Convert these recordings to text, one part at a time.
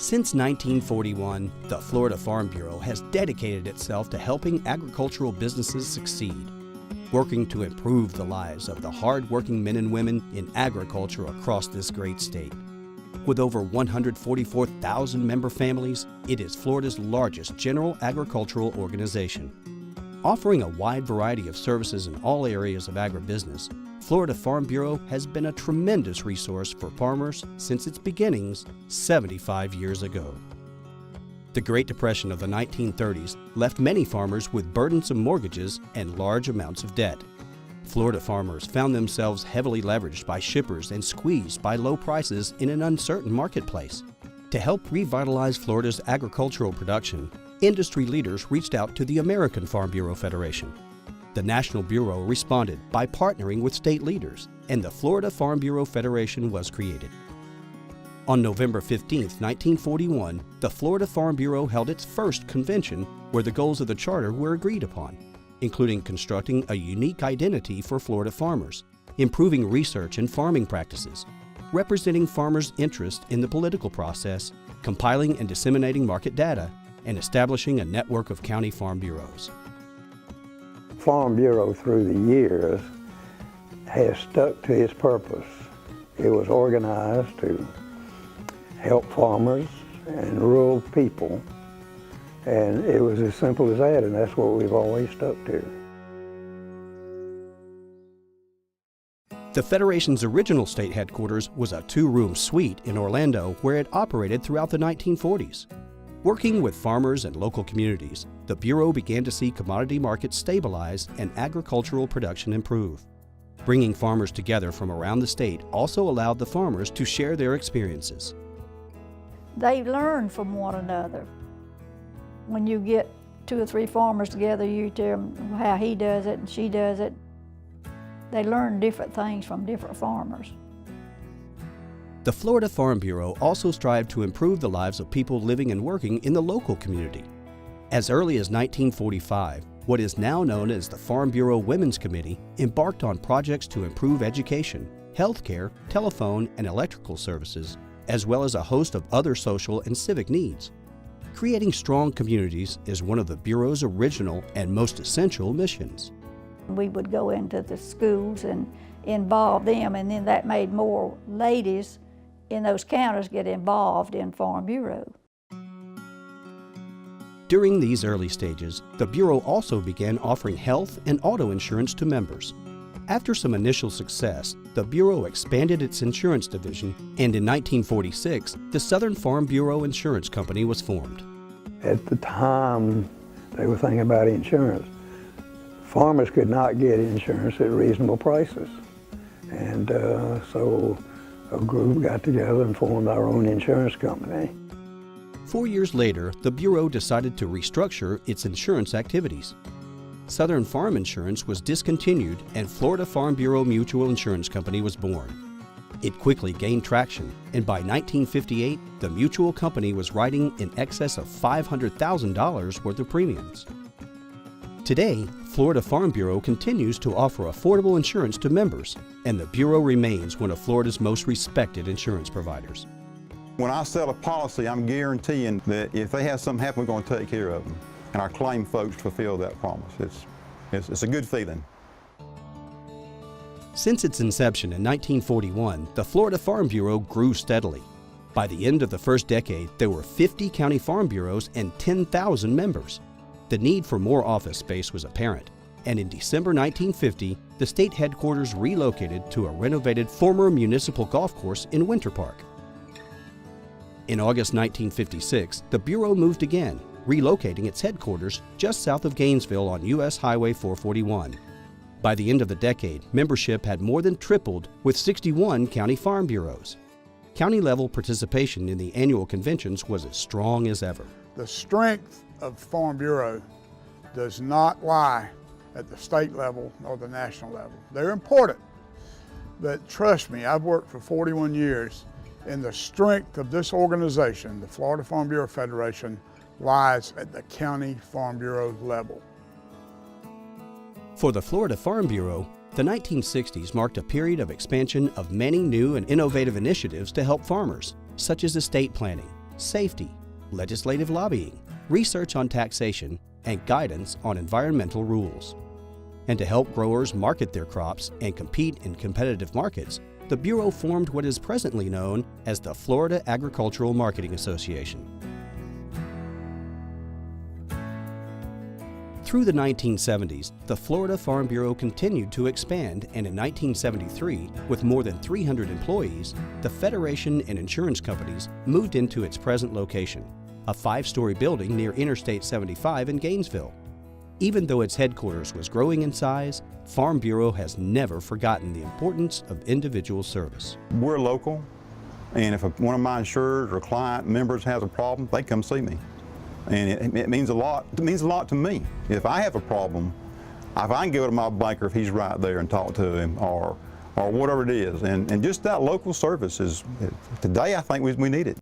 Since 1941, the Florida Farm Bureau has dedicated itself to helping agricultural businesses succeed, working to improve the lives of the hard-working men and women in agriculture across this great state. With over 144,000 member families, it is Florida's largest general agricultural organization. Offering a wide variety of services in all areas of agribusiness, Florida Farm Bureau has been a tremendous resource for farmers since its beginnings 75 years ago. The Great Depression of the 1930s left many farmers with burdensome mortgages and large amounts of debt. Florida farmers found themselves heavily leveraged by shippers and squeezed by low prices in an uncertain marketplace. To help revitalize Florida's agricultural production, industry leaders reached out to the American Farm Bureau Federation. The National Bureau responded by partnering with state leaders, and the Florida Farm Bureau Federation was created. On November 15, 1941, the Florida Farm Bureau held its first convention where the goals of the charter were agreed upon, including constructing a unique identity for Florida farmers, improving research and farming practices, representing farmers' interest in the political process, compiling and disseminating market data, and establishing a network of county farm bureaus. Farm Bureau through the years has stuck to its purpose. It was organized to help farmers and rural people, and it was as simple as that, and that's what we've always stuck to. The Federation's original state headquarters was a two-room suite in Orlando where it operated throughout the 1940s. Working with farmers and local communities, the Bureau began to see commodity markets stabilize and agricultural production improve. Bringing farmers together from around the state also allowed the farmers to share their experiences. They learn from one another. When you get 2 or 3 farmers together, you tell them how he does it and she does it. They learn different things from different farmers. The Florida Farm Bureau also strived to improve the lives of people living and working in the local community. As early as 1945, what is now known as the Farm Bureau Women's Committee embarked on projects to improve education, healthcare, telephone, and electrical services, as well as a host of other social and civic needs. Creating strong communities is one of the Bureau's original and most essential missions. We would go into the schools and involve them, and then that made more ladies in those counties get involved in Farm Bureau. During these early stages, the Bureau also began offering health and auto insurance to members. After some initial success, the Bureau expanded its insurance division, and in 1946, the Southern Farm Bureau Insurance Company was formed. At the time they were thinking about insurance, farmers could not get insurance at reasonable prices. And so a group got together and formed our own insurance company. 4 years later, the Bureau decided to restructure its insurance activities. Southern Farm Insurance was discontinued and Florida Farm Bureau Mutual Insurance Company was born. It quickly gained traction, and by 1958, the mutual company was writing in excess of $500,000 worth of premiums. Today, Florida Farm Bureau continues to offer affordable insurance to members, and the Bureau remains one of Florida's most respected insurance providers. When I sell a policy, I'm guaranteeing that if they have something happen, we're going to take care of them. And our claim folks fulfill that promise. It's a good feeling. Since its inception in 1941, the Florida Farm Bureau grew steadily. By the end of the first decade, there were 50 county farm bureaus and 10,000 members. The need for more office space was apparent, and in December 1950, the state headquarters relocated to a renovated former municipal golf course in Winter Park. In August 1956, the Bureau moved again, relocating its headquarters just south of Gainesville on U.S. Highway 441. By the end of the decade, membership had more than tripled with 61 county farm bureaus. County-level participation in the annual conventions was as strong as ever. The strength of Farm Bureau does not lie at the state level or the national level. They're important, but trust me, I've worked for 41 years, and the strength of this organization, the Florida Farm Bureau Federation, lies at the county Farm Bureau level. For the Florida Farm Bureau, the 1960s marked a period of expansion of many new and innovative initiatives to help farmers, such as estate planning, safety, legislative lobbying, research on taxation, and guidance on environmental rules. And to help growers market their crops and compete in competitive markets, the Bureau formed what is presently known as the Florida Agricultural Marketing Association. Through the 1970s, the Florida Farm Bureau continued to expand, and in 1973, with more than 300 employees, the Federation and insurance companies moved into its present location, a 5-story building near Interstate 75 in Gainesville. Even though its headquarters was growing in size, Farm Bureau has never forgotten the importance of individual service. We're local, and if one of my insurers or client members has a problem, they come see me. And it means a lot. It means a lot to me. If I have a problem, if I can go to my banker if he's right there and talk to him, or whatever it is. And just that local service is, today I think we need it.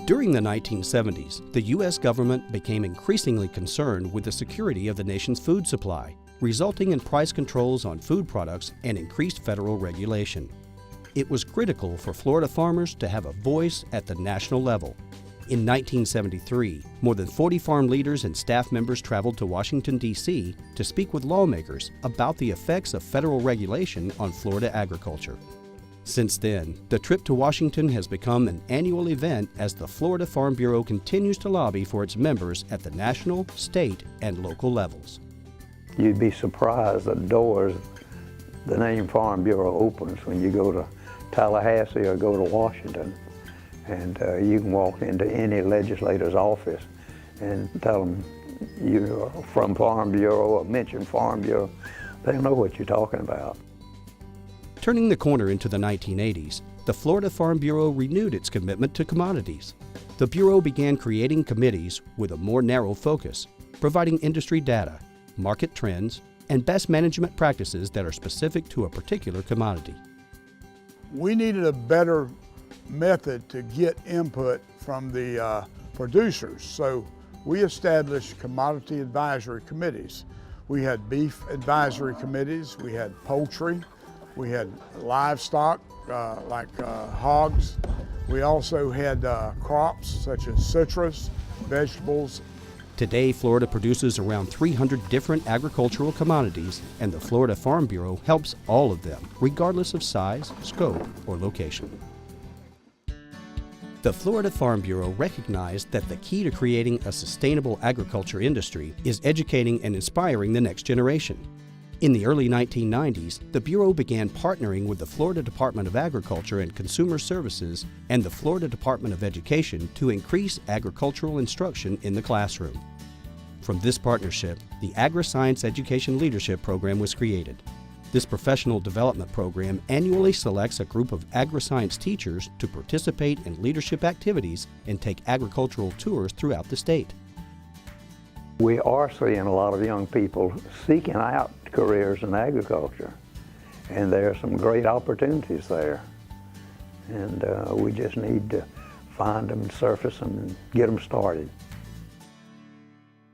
During the 1970s, the U.S. government became increasingly concerned with the security of the nation's food supply, resulting in price controls on food products and increased federal regulation. It was critical for Florida farmers to have a voice at the national level. In 1973, more than 40 farm leaders and staff members traveled to Washington, D.C. to speak with lawmakers about the effects of federal regulation on Florida agriculture. Since then, the trip to Washington has become an annual event as the Florida Farm Bureau continues to lobby for its members at the national, state, and local levels. You'd be surprised the doors the name Farm Bureau opens when you go to Tallahassee or go to Washington. And you can walk into any legislator's office and tell them you're from Farm Bureau or mention Farm Bureau. They'll know what you're talking about. Turning the corner into the 1980s, the Florida Farm Bureau renewed its commitment to commodities. The Bureau began creating committees with a more narrow focus, providing industry data, market trends, and best management practices that are specific to a particular commodity. We needed a better method to get input from the producers, so we established commodity advisory committees. We had beef advisory committees, we had poultry, we had livestock like hogs. We also had crops such as citrus, vegetables. Today, Florida produces around 300 different agricultural commodities, and the Florida Farm Bureau helps all of them, regardless of size, scope, or location. The Florida Farm Bureau recognized that the key to creating a sustainable agriculture industry is educating and inspiring the next generation. In the early 1990s, the Bureau began partnering with the Florida Department of Agriculture and Consumer Services and the Florida Department of Education to increase agricultural instruction in the classroom. From this partnership, the Agri-Science Education Leadership Program was created. This professional development program annually selects a group of agri-science teachers to participate in leadership activities and take agricultural tours throughout the state. We are seeing a lot of young people seeking out careers in agriculture, and there are some great opportunities there. And we just need to find them, surface them, and get them started.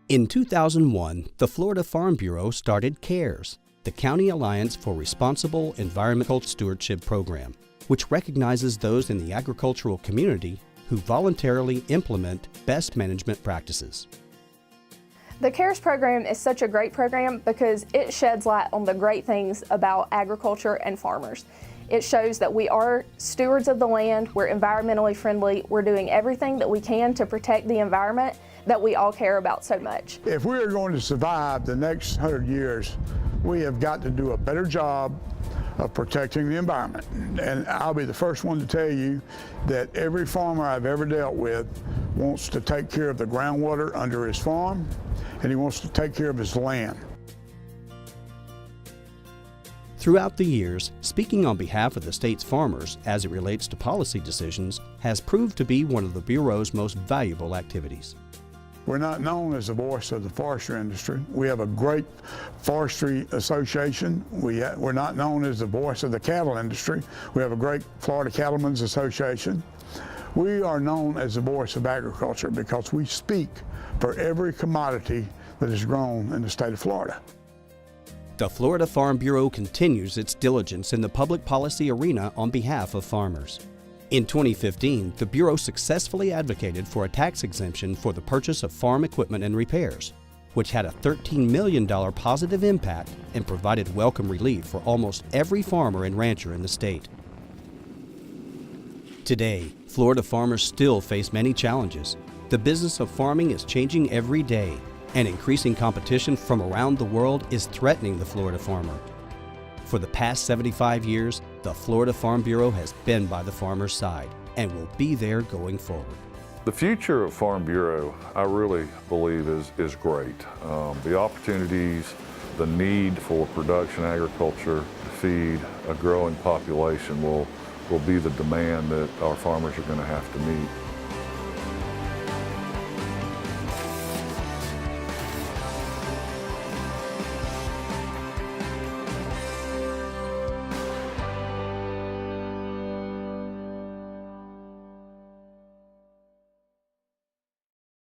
In 2001, the Florida Farm Bureau started CARES, the County Alliance for Responsible Environmental Stewardship program, which recognizes those in the agricultural community who voluntarily implement best management practices. The CARES program is such a great program because it sheds light on the great things about agriculture and farmers. It shows that we are stewards of the land, we're environmentally friendly, we're doing everything that we can to protect the environment that we all care about so much. If we are going to survive the next 100 years, we have got to do a better job of protecting the environment. And I'll be the first one to tell you that every farmer I've ever dealt with wants to take care of the groundwater under his farm, and he wants to take care of his land. Throughout the years, speaking on behalf of the state's farmers as it relates to policy decisions has proved to be one of the Bureau's most valuable activities. We're not known as the voice of the forestry industry. We have a great forestry association. We're not known as the voice of the cattle industry. We have a great Florida Cattlemen's Association. We are known as the voice of agriculture because we speak for every commodity that is grown in the state of Florida. The Florida Farm Bureau continues its diligence in the public policy arena on behalf of farmers. In 2015, the Bureau successfully advocated for a tax exemption for the purchase of farm equipment and repairs, which had a $13 million positive impact and provided welcome relief for almost every farmer and rancher in the state. Today, Florida farmers still face many challenges. The business of farming is changing every day, and increasing competition from around the world is threatening the Florida farmer. For the past 75 years, the Florida Farm Bureau has been by the farmer's side and will be there going forward. The future of Farm Bureau, I really believe, is great. The opportunities, the need for production agriculture to feed a growing population will be the demand that our farmers are going to have to meet.